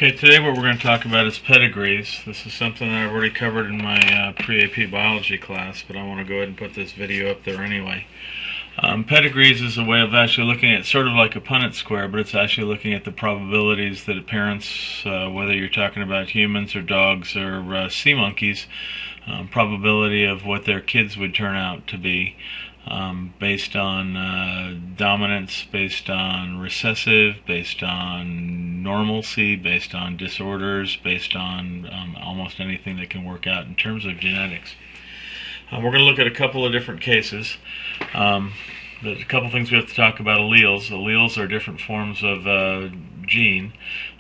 Okay, today what we're going to talk about is pedigrees. This is something that I've already covered in my pre-AP biology class, but I want to go ahead and put this video up there anyway. Pedigrees is a way of actually looking at sort of like a Punnett square, but it's actually looking at the probabilities that parents, whether you're talking about humans or dogs or sea monkeys, probability of what their kids would turn out to be. Based on dominance, based on recessive, based on normalcy, based on disorders, based on almost anything that can work out in terms of genetics. We're going to look at a couple of different cases. There's a couple things we have to talk about alleles. Alleles are different forms of gene.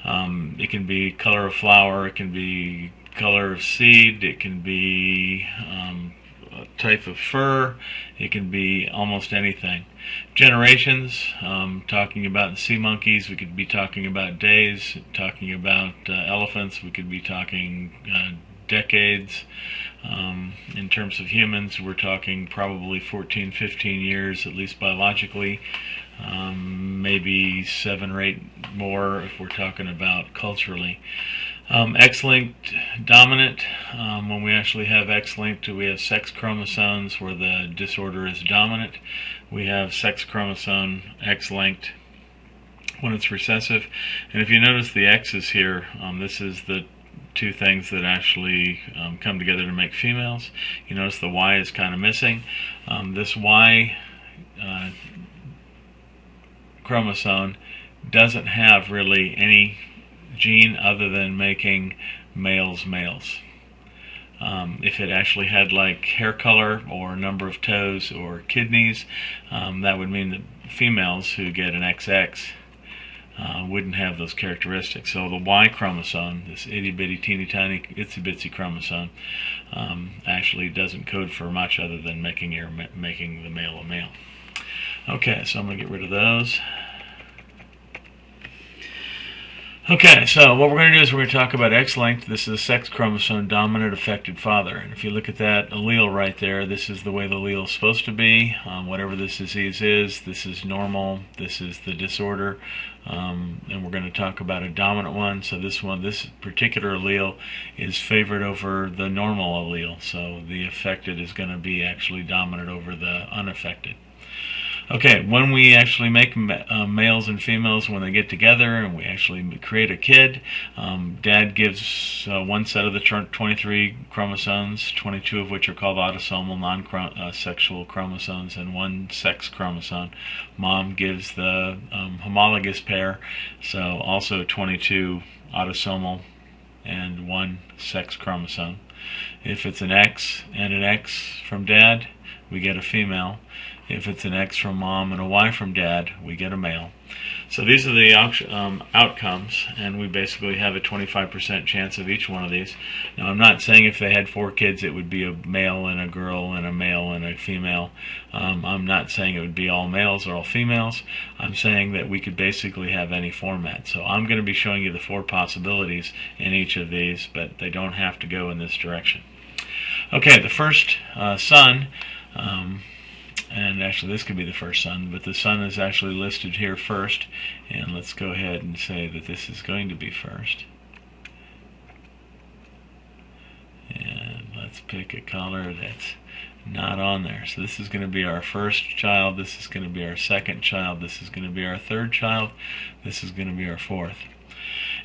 It can be color of flower, it can be color of seed, it can be type of fur, it can be almost anything. Generations, talking about sea monkeys, we could be talking about days. Talking about elephants, we could be talking decades. In terms of humans, we're talking probably 14, 15 years, at least biologically. Maybe 7 or 8 more if we're talking about culturally. X-linked dominant, when we actually have X-linked, we have sex chromosomes where the disorder is dominant. We have sex chromosome X-linked when it's recessive. And if you notice the X's here, this is the two things that actually come together to make females. You notice the Y is kind of missing. This Y chromosome doesn't have really any gene other than making males males. If it actually had like hair color or number of toes or kidneys, that would mean that females who get an XX wouldn't have those characteristics. So the Y chromosome, this itty bitty teeny tiny itsy bitsy chromosome, actually doesn't code for much other than making the male a male. Okay, so I'm going to get rid of those. Okay, so what we're going to do is we're going to talk about X-linked. This is a sex chromosome dominant affected father. And if you look at that allele right there, this is the way the allele is supposed to be. Whatever this disease is, this is normal, this is the disorder. And we're going to talk about a dominant one. So this particular allele is favored over the normal allele. So the affected is going to be actually dominant over the unaffected. Okay, when we actually make males and females, when they get together and we actually create a kid, dad gives one set of the 23 chromosomes, 22 of which are called autosomal non-sexual chromosomes, and one sex chromosome. Mom gives the homologous pair, so also 22 autosomal and one sex chromosome. If it's an X and an X from dad, we get a female. If it's an X from mom and a Y from dad, we get a male. So these are the outcomes, and we basically have a 25% chance of each one of these. Now, I'm not saying if they had 4 kids it would be a male and a girl and a male and a female. I'm not saying it would be all males or all females. I'm saying that we could basically have any format. So I'm going to be showing you the 4 possibilities in each of these, but they don't have to go in this direction. Okay, the first son, and actually this could be the first son, but the son is actually listed here first, and let's go ahead and say that this is going to be first. And let's pick a color that's not on there. So this is going to be our first child, this is going to be our second child, this is going to be our third child, this is going to be our fourth.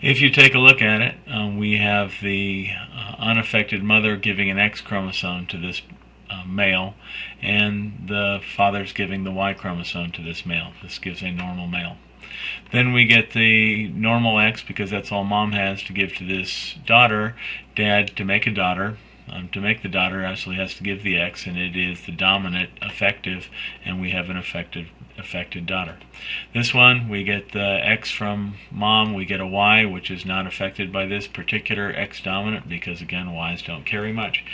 If you take a look at it, we have the unaffected mother giving an X chromosome to this male, and the father's giving the Y chromosome to this male. This gives a normal male. Then we get the normal X, because that's all mom has, to give to this daughter. Dad, to make a daughter, to make the daughter, actually has to give the X, and it is the dominant affective, and we have an affected daughter. This one, we get the X from mom, we get a Y, which is not affected by this particular X dominant, because again, Ys don't carry much.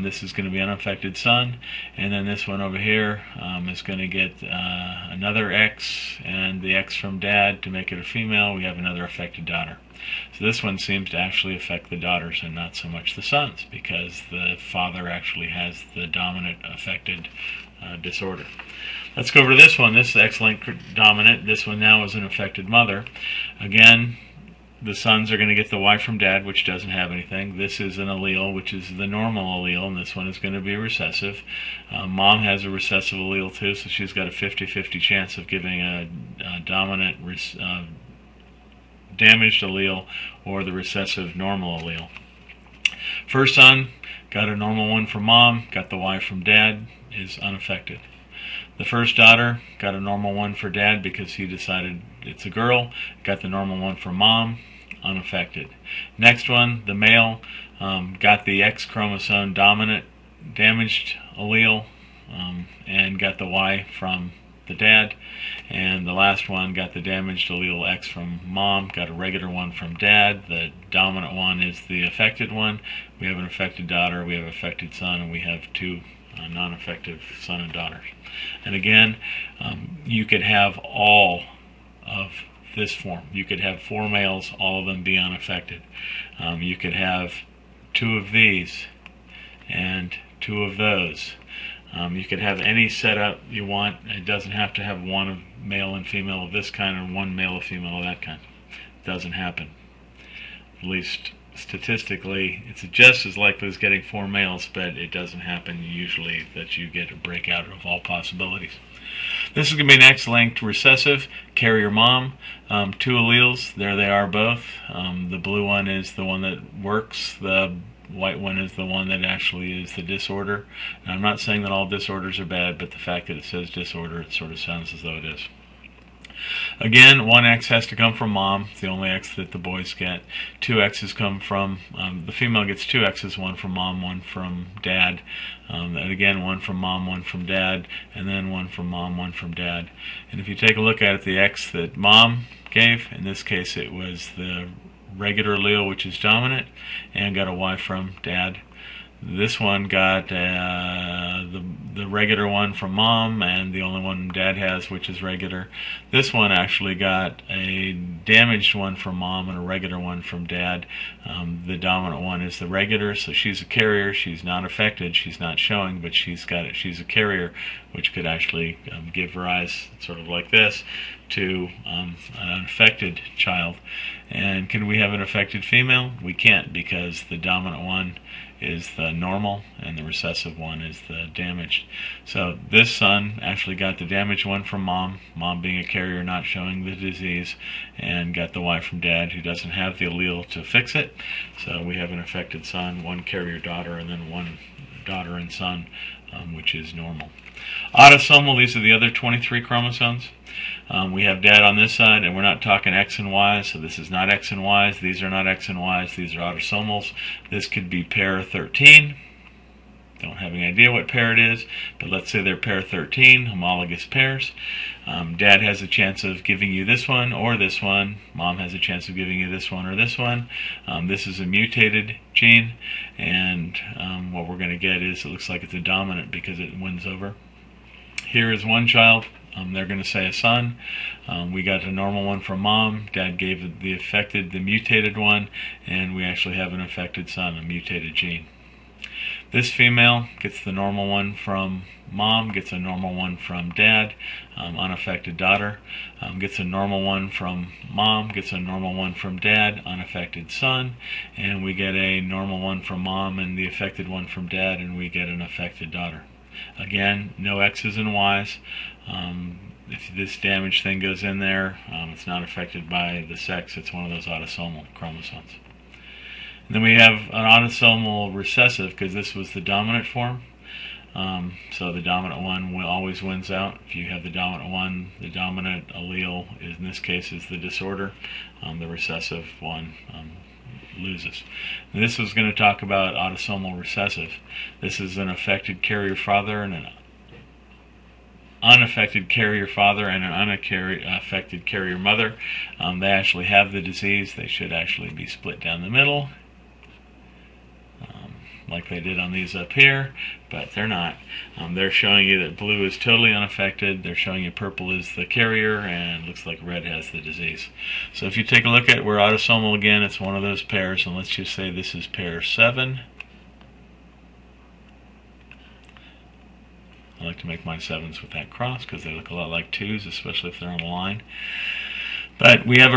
This is going to be unaffected son, and then this one over here is going to get another X, and the X from dad, to make it a female, we have another affected daughter. So this one seems to actually affect the daughters and not so much the sons, because the father actually has the dominant affected disorder. Let's go over to this one. This is X-linked dominant. This one now is an affected mother. Again, the sons are going to get the Y from dad, which doesn't have anything. This is an allele, which is the normal allele, and this one is going to be recessive. Mom has a recessive allele too, so she's got a 50-50 chance of giving a dominant damaged allele or the recessive normal allele. First son got a normal one from mom, got the Y from dad, is unaffected. The first daughter got a normal one for dad because he decided it's a girl, got the normal one for mom, unaffected. Next one, the male, got the X chromosome dominant damaged allele and got the Y from the dad. And the last one got the damaged allele X from mom, got a regular one from dad. The dominant one is the affected one. We have an affected daughter, we have an affected son, and we have two non-affected son and daughters. And again, you could have all of this form. You could have 4 males, all of them be unaffected. You could have 2 of these and 2 of those. You could have any setup you want. It doesn't have to have 1 male and female of this kind and 1 male and female of that kind. It doesn't happen. At least statistically, it's just as likely as getting 4 males, but it doesn't happen usually that you get a breakout of all possibilities. This is going to be an X-linked recessive, carrier mom, 2 alleles, there they are both. The blue one is the one that works, the white one is the one that actually is the disorder. And I'm not saying that all disorders are bad, but the fact that it says disorder, it sort of sounds as though it is. Again, 1 X has to come from mom. It's the only X that the boys get. 2 X's come from, the female gets 2 X's, 1 from mom, 1 from dad. And again, 1 from mom, 1 from dad, and then 1 from mom, 1 from dad. And if you take a look at it, the X that mom gave, in this case it was the regular allele, which is dominant, and got a Y from dad. This one got the regular one from mom and the only one dad has, which is regular. This one actually got a damaged one from mom and a regular one from dad. The dominant one is the regular, so she's a carrier. She's not affected. She's not showing, but she's got it. She's a carrier, which could actually give rise, sort of like this, to an unaffected child. And can we have an affected female? We can't, because the dominant one is the normal and the recessive one is the damaged. So this son actually got the damaged one from mom, mom being a carrier not showing the disease, and got the Y from dad who doesn't have the allele to fix it. So we have an affected son, 1 carrier daughter, and then 1 daughter and son, which is normal. Autosomal, these are the other 23 chromosomes. We have dad on this side, and we're not talking X and Y, so this is not X and Y's. These are not X and Y's. These are autosomals. This could be pair 13. Don't have any idea what pair it is, but let's say they're pair 13, homologous pairs. Dad has a chance of giving you this one or this one. Mom has a chance of giving you this one or this one. This is a mutated gene, and what we're going to get is, it looks like it's a dominant because it wins over. Here is one child. They're going to say a son. We got a normal one from mom. Dad gave the mutated one, and we actually have an affected son, a mutated gene. This female gets the normal one from mom, gets a normal one from dad, unaffected daughter, gets a normal one from mom, gets a normal one from dad, unaffected son, and we get a normal one from mom and the affected one from dad, and we get an affected daughter. Again, no X's and Y's. If this damaged thing goes in there, it's not affected by the sex. It's one of those autosomal chromosomes. And then we have an autosomal recessive, because this was the dominant form. So the dominant one always wins out. If you have the dominant one, the dominant allele in this case is the disorder. The recessive one loses. And this was going to talk about autosomal recessive. This is an affected carrier father and an unaffected carrier father and an unaffected carrier mother. They actually have the disease. They should actually be split down the middle, like they did on these up here, but they're not. They're showing you that blue is totally unaffected. They're showing you purple is the carrier, and looks like red has the disease. So if you take a look at, we're autosomal again, it's one of those pairs, and let's just say this is pair 7. I like to make my 7s with that cross because they look a lot like 2s, especially if they're on a line. But we have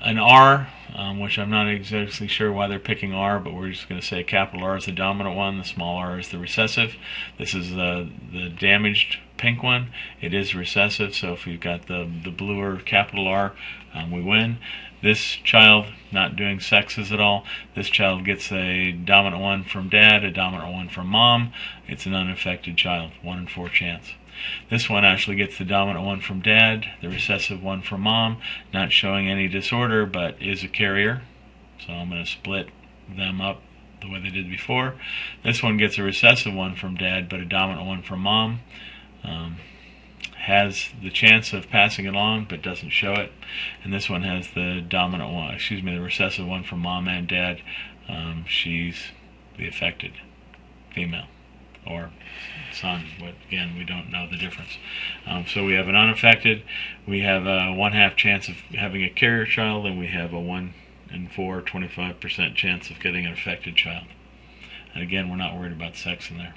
an R, which I'm not exactly sure why they're picking R, but we're just going to say capital R is the dominant one, the small r is the recessive. This is the damaged pink one. It is recessive, so if we've got the bluer capital R, we win. This child, not doing sexes at all, this child gets a dominant one from dad, a dominant one from mom. It's an unaffected child, 1 in 4 chance. This one actually gets the dominant one from dad, the recessive one from mom, not showing any disorder, but is a carrier. So I'm going to split them up the way they did before. This one gets a recessive one from dad, but a dominant one from mom. Has the chance of passing it along, but doesn't show it. And this one has the dominant one, the recessive one from mom and dad. She's the affected female or son, but again, we don't know the difference. So we have an unaffected, we have a 1/2 chance of having a carrier child, and we have a 1 in 4, 25% chance of getting an affected child. And again, we're not worried about sex in there.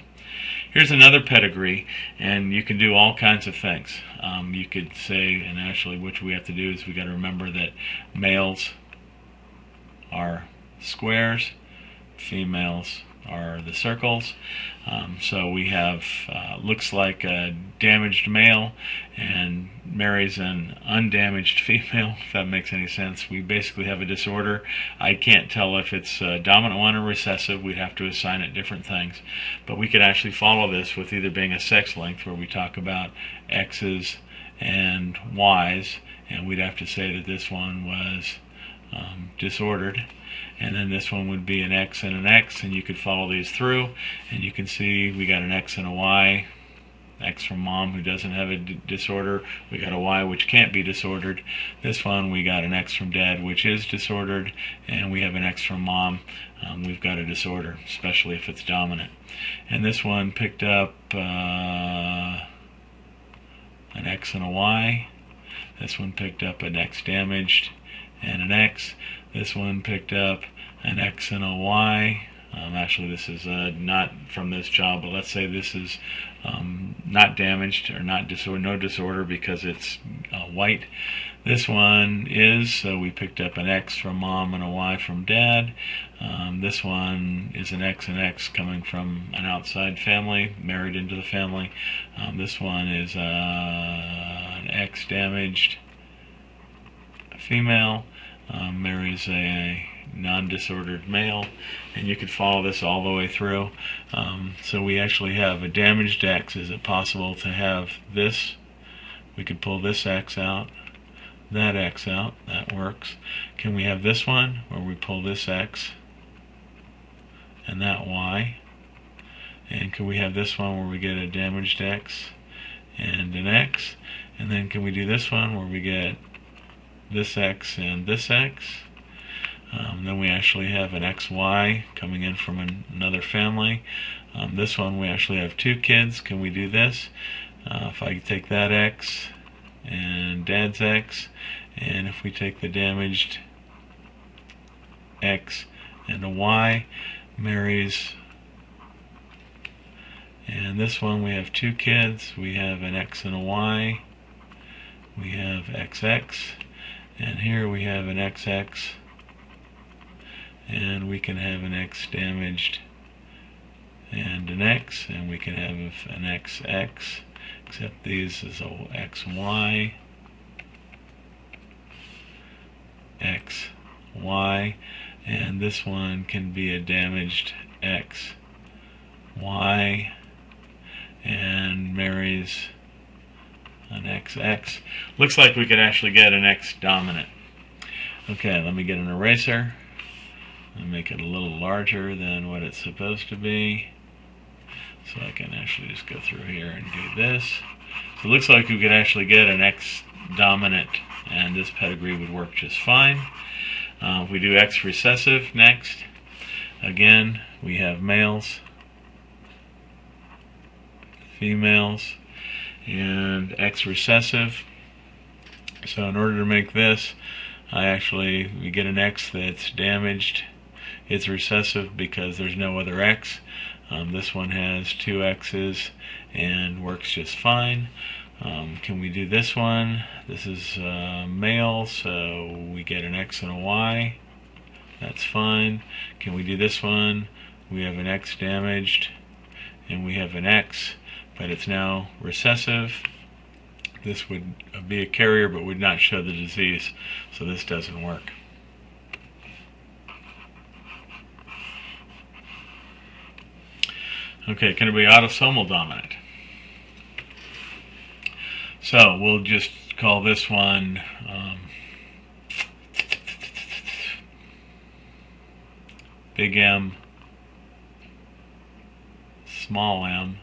Here's another pedigree, and you can do all kinds of things. You could say, and actually what we have to do is we got to remember that males are squares, females are the circles. So we have, looks like a damaged male and marries an undamaged female, if that makes any sense. We basically have a disorder. I can't tell if it's a dominant one or recessive. We'd have to assign it different things. But we could actually follow this with either being a sex length, where we talk about X's and Y's, and we'd have to say that this one was disordered. And then this one would be an X and an X, and you could follow these through, and you can see we got an X and a Y. X from mom, who doesn't have a disorder. We got a Y, which can't be disordered. This one, we got an X from dad, which is disordered, and we have an X from mom. We've got a disorder, especially if it's dominant. And this one picked up an X and a Y. This one picked up an X damaged and an X. This one picked up an X and a Y. Actually, this is not from this child, but let's say this is not damaged or not disorder, no disorder, because it's white. This one is, so we picked up an X from mom and a Y from dad. This one is an X and X coming from an outside family, married into the family. This one is an X damaged female, marries a non-disordered male, and you could follow this all the way through. So we actually have a damaged X. Is it possible to have this? We could pull this X out, that X out. That works. Can we have this one where we pull this X and that Y? And can we have this one where we get a damaged X and an X? And then can we do this one where we get this X and this X? Then we actually have an XY coming in from another family. This one we actually have 2 kids. Can we do this? If I take that X and dad's X, and if we take the damaged X and a Y, marries, and this one we have 2 kids. We have an X and a Y. We have XX, and here we have an XX, and we can have an X damaged and an X, and we can have an XX, except these is a XY, XY, and this one can be a damaged XY and marries an XX. Looks like we could actually get an X dominant. Okay, let me get an eraser and make it a little larger than what it's supposed to be, so I can actually just go through here and do this. So it looks like we could actually get an X dominant, and this pedigree would work just fine. If we do X recessive next, again we have males, females, and X recessive. So in order to make this, we get an X that's damaged. It's recessive because there's no other X. This one has 2 X's and works just fine. Can we do this one? This is male, so we get an X and a Y. That's fine. Can we do this one? We have an X damaged, and we have an X, but it's now recessive. This would be a carrier but would not show the disease, so this doesn't work. Okay, can it be autosomal dominant? So we'll just call this one big M, small m,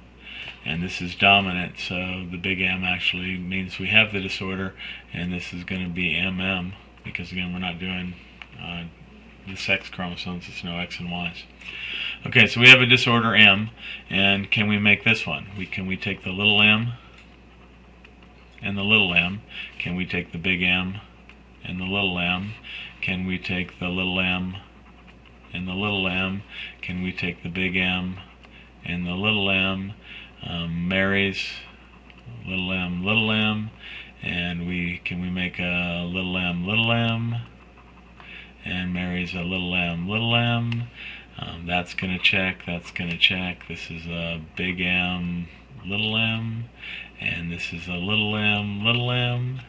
and this is dominant, so the big M actually means we have the disorder, and this is going to be MM, because again we're not doing the sex chromosomes, it's no X and Y's. Okay, so we have a disorder M, and can we make this one? Can we take the little m and the little m? Can we take the big M and the little m? Can we take the little m and the little m? Can we take the big M and the little m? Marries little m, and can we make a little m, and marries a little m. That's going to check, that's going to check. This is a big M, little m, and this is a little m.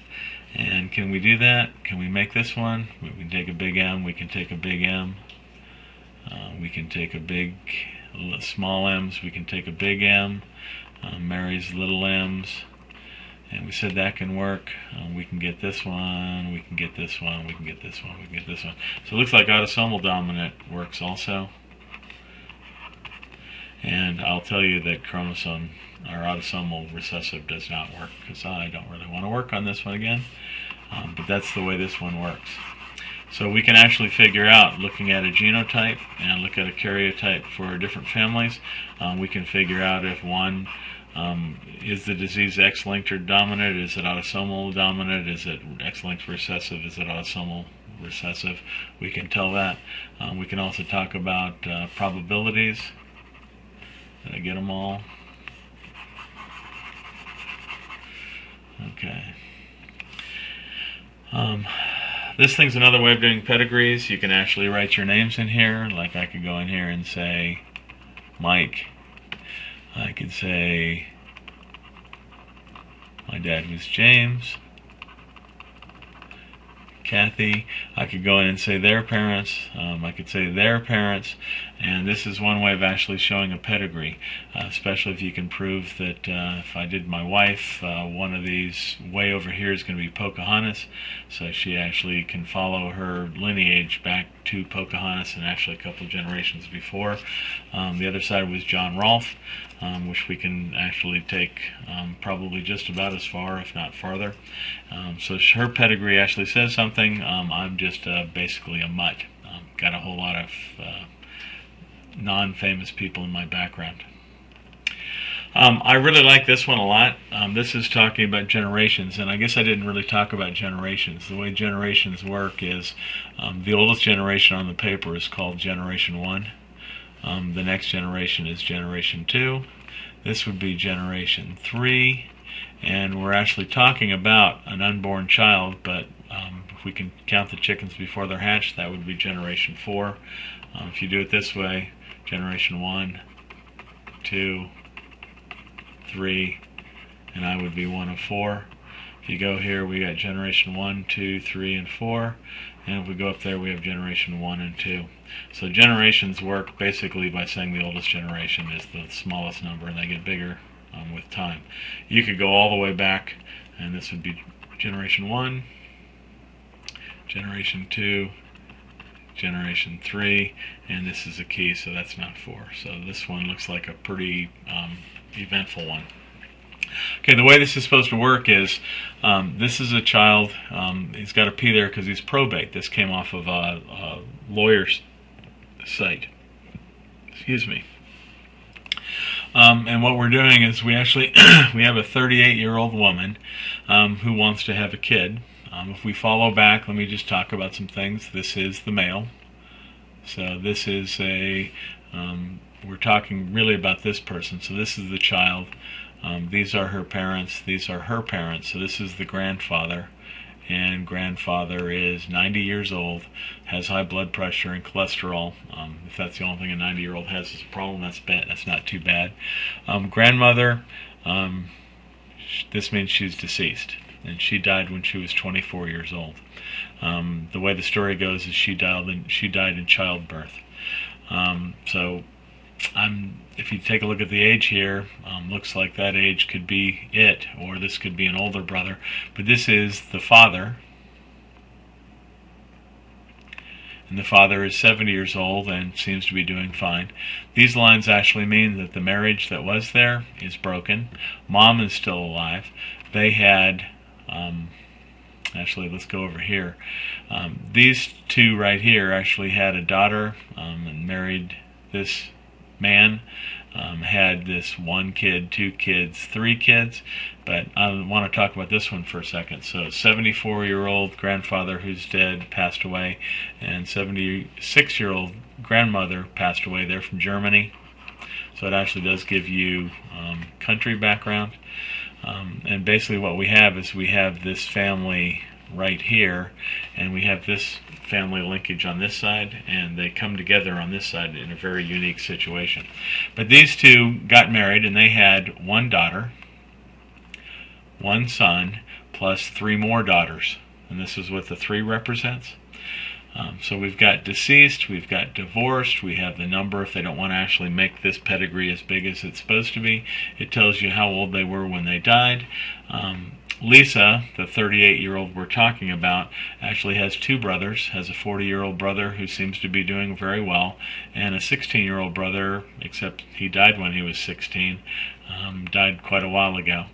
And can we do that? Can we make this one? We can take a big M, we can take a big M. We can take a big, small m's, we can take a big M. Marries little m's, and we said that can work. We can get this one, we can get this one, we can get this one, we can get this one. So it looks like autosomal dominant works also. And I'll tell you that chromosome or autosomal recessive does not work, because I don't really want to work on this one again. But that's the way this one works. So we can actually figure out, looking at a genotype and look at a karyotype for different families, we can figure out if one is the disease X-linked or dominant, is it autosomal dominant, is it X-linked recessive, is it autosomal recessive. We can tell that. We can also talk about probabilities. Did I get them all? Okay. This thing's another way of doing pedigrees. You can actually write your names in here. Like I could go in here and say Mike. I could say my dad was James. Kathy. I could go in and say their parents. I could say their parents, and this is one way of actually showing a pedigree, especially if you can prove that if I did my wife, one of these way over here is going to be Pocahontas, so she actually can follow her lineage back to Pocahontas and actually a couple of generations before. The other side was John Rolfe, which we can actually take probably just about as far, if not farther. So her pedigree actually says something. I'm just basically a mutt. Got a whole lot of non-famous people in my background. I really like this one a lot. This is talking about generations, and I guess I didn't really talk about generations. The way generations work is the oldest generation on the paper is called Generation 1. The next generation is Generation 2. This would be Generation 3. And we're actually talking about an unborn child, but if we can count the chickens before they're hatched, that would be Generation 4. If you do it this way, Generation 1, 2, 3, and I would be one of 4. If you go here, we got Generation 1, 2, 3, and 4. And if we go up there, we have Generation 1 and 2. So generations work basically by saying the oldest generation is the smallest number, and they get bigger with time. You could go all the way back, and this would be Generation 1, Generation 2, Generation 3, and this is a key, so that's not 4. So this one looks like a pretty eventful one. Okay, the way this is supposed to work is this is a child. He's got a P there because he's probate. This came off of a lawyer's site. Excuse me. And what we're doing is we actually we have a 38-year-old woman who wants to have a kid. If we follow back, let me just talk about some things. This is the male. So this is a we're talking really about this person. So this is the child. These are her parents. These are her parents. So this is the grandfather. And grandfather is 90 years old, has high blood pressure and cholesterol. If that's the only thing a 90-year-old has is a problem, that's bad. That's not too bad. Grandmother, this means she's deceased, and she died when she was 24 years old. The way the story goes is she died in childbirth. If you take a look at the age here, looks like that age could be it, or this could be an older brother. But this is the father, and the father is 70 years old and seems to be doing fine. These lines actually mean that the marriage that was there is broken. Mom is still alive. They had, actually let's go over here. These two right here actually had a daughter and married this man, had this 1 kid, 2 kids, 3 kids, but I want to talk about this one for a second. So 74-year-old grandfather who's dead passed away, and 76-year-old grandmother passed away. They're from Germany, so it actually does give you country background. And basically what we have is we have this family right here, and we have this family linkage on this side, and they come together on this side in a very unique situation. But these two got married, and they had 1 daughter, 1 son, plus 3 more daughters, and this is what the 3 represents. So we've got deceased, we've got divorced, we have the number. If they don't want to actually make this pedigree as big as it's supposed to be, it tells you how old they were when they died. Lisa, the 38-year-old we're talking about, actually has 2 brothers, has a 40-year-old brother who seems to be doing very well, and a 16-year-old brother, except he died when he was 16, died quite a while ago.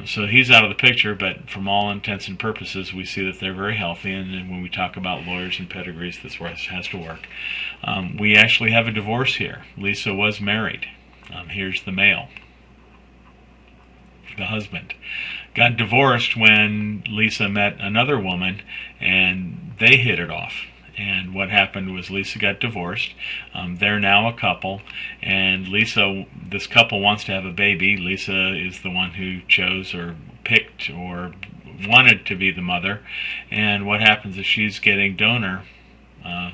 So he's out of the picture, but from all intents and purposes, we see that they're very healthy, and when we talk about lawyers and pedigrees, this has to work. We actually have a divorce here. Lisa was married. Here's the male, the husband. Got divorced when Lisa met another woman, and they hit it off. And what happened was Lisa got divorced. They're now a couple, and this couple wants to have a baby. Lisa is the one who chose or picked or wanted to be the mother. And what happens is she's getting donor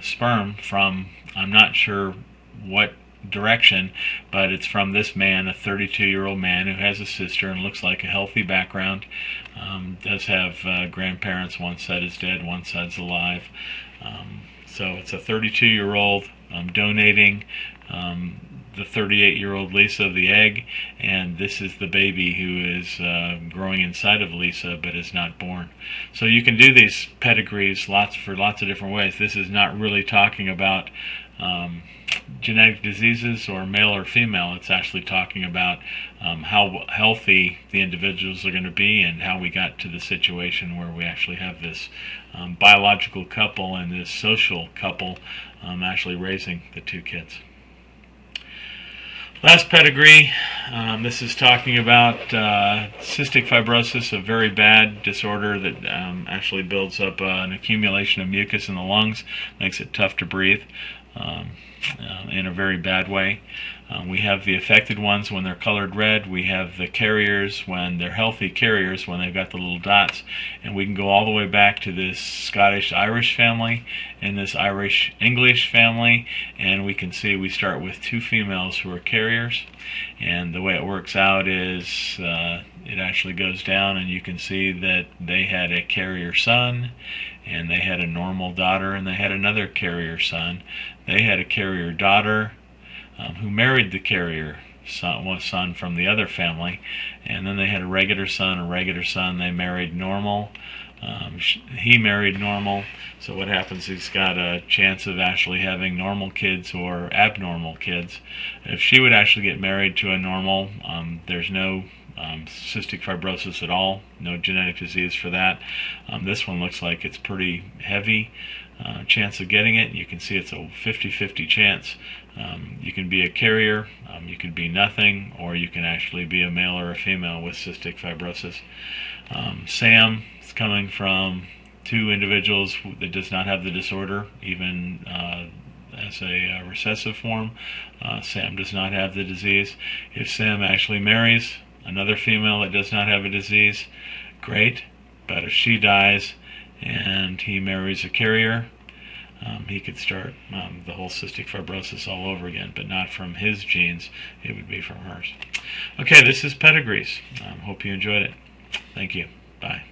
sperm from, I'm not sure what direction, but it's from this man, a 32-year-old man who has a sister and looks like a healthy background. Does have grandparents. One side is dead, one side's alive. So it's a 32-year-old donating the 38-year-old Lisa the egg, and this is the baby who is growing inside of Lisa but is not born. So you can do these pedigrees for lots of different ways. This is not really talking about genetic diseases or male or female. It's actually talking about how healthy the individuals are going to be and how we got to the situation where we actually have this biological couple and this social couple actually raising the 2 kids. Last pedigree, this is talking about cystic fibrosis, a very bad disorder that actually builds up an accumulation of mucus in the lungs, makes it tough to breathe in a very bad way. We have the affected ones when they're colored red. We have the carriers when they're healthy carriers, when they've got the little dots. And we can go all the way back to this Scottish-Irish family and this Irish-English family. And we can see we start with 2 females who are carriers. And the way it works out is it actually goes down, and you can see that they had a carrier son, and they had a normal daughter, and they had another carrier son. They had a carrier daughter who married the carrier son from the other family, and then they had a regular son. They married normal. He married normal. So what happens, he's got a chance of actually having normal kids or abnormal kids. If she would actually get married to a normal, there's no cystic fibrosis at all, no genetic disease for that. This one looks like it's pretty heavy chance of getting it. You can see it's a 50-50 chance. You can be a carrier, you could be nothing, or you can actually be a male or a female with cystic fibrosis. Sam is coming from 2 individuals that does not have the disorder, even as a recessive form. Sam does not have the disease. If Sam actually marries another female that does not have a disease, great. But if she dies and he marries a carrier, he could start the whole cystic fibrosis all over again, but not from his genes, it would be from hers. Okay, this is Pedigrees. Hope you enjoyed it. Thank you. Bye.